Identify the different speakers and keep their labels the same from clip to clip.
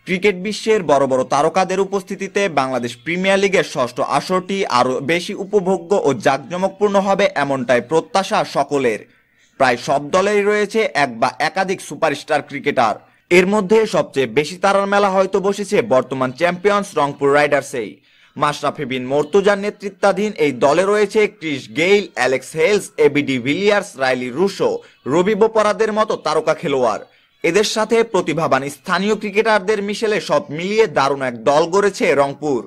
Speaker 1: Cricket বিশ্বের বড় বড় তারকাদের উপস্থিতিতে বাংলাদেশ প্রিমিয়ার লিগের ষষ্ঠ আসরটি আরও বেশি উপভোগ্য ও জাঁকজমকপূর্ণ হবে এমনটাই প্রত্যাশা সকলের। প্রায় সব দলেরই রয়েছে এক বা একাধিক সুপারস্টার ক্রিকেটার। এর মধ্যে সবচেয়ে বেশি তারার মেলা হয়তো বসেছে বর্তমান চ্যাম্পিয়ন্স রংপুর রাইডার্সেই। মাশরাফি বিন মর্তুজার নেতৃত্বাধীন এই দলে রয়েছে Chris Gayle, Alex Hales, AB de Villiers, Rilee Rossouw, Ravi বোপারাদের মতো তারকা খেলোয়াড়। এদের সাথে প্রতিভাবান স্থানীয় ক্রিকেটারদের মিশেলে সব মিলিয়ে দারুণ এক দল গড়েছে রংপুর।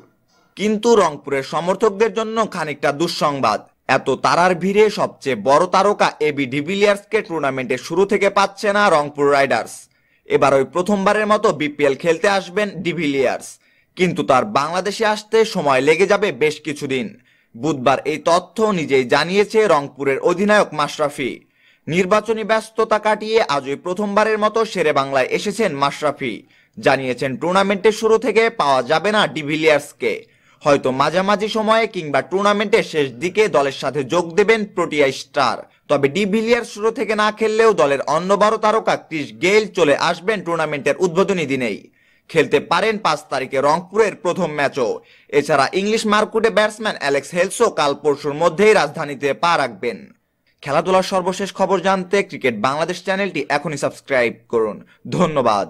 Speaker 1: কিন্তু রংপুরের সমর্থকদের জন্য খানিকটা দুঃসংবাদ। এত তারার ভিড়ে সবচেয়ে বড় তারকা এবি ডিভিলিয়ার্সকে টুর্নামেন্টের শুরু থেকে পাচ্ছে না রংপুর রাইডার্স। এবার ওই প্রথমবারের মতো বিপিএল খেলতে আসবেন ডিভিলিয়ার্স, কিন্তু তার বাংলাদেশে আসতে সময় লেগে যাবে বেশ কিছুদিন। বুধবার এই তথ্য নিজেই জানিয়েছে রংপুরের অধিনায়ক মাশরাফি। নির্বাচনী ব্যস্ততা কাটিয়ে আজই প্রথমবারের মতো শেরে বাংলায় এসেছেন মাশরাফি। জানিয়েছেন টুর্নামেন্টের শুরু থেকে পাওয়া যাবে না ডিভিলিয়ার্সকে, হয়তো মাঝামাঝি সময়ে কিংবা টুর্নামেন্টের শেষ দিকে দলের সাথে যোগ দেবেন প্রোটিয়া স্টার। তবে ডিভিলিয়ার্স শুরু থেকে না খেললেও দলের অন্য বড় তারকা ক্রিস গেইল চলে আসবেন টুর্নামেন্টের উদ্বোধনী দিনেই। খেলতে পারেন 5 তারিখে রংপুরের প্রথম ম্যাচও। এছাড়া ইংলিশ মার্কুটে ব্যাটসম্যান অ্যালেক্স হেলসও কাল পরশুর মধ্যেই রাজধানীতে পা রাখবেন। খেলাধুলার সর্বশেষ খবর জানতে ক্রিকেট বাংলাদেশ চ্যানেলটি এখনই সাবস্ক্রাইব করুন। ধন্যবাদ।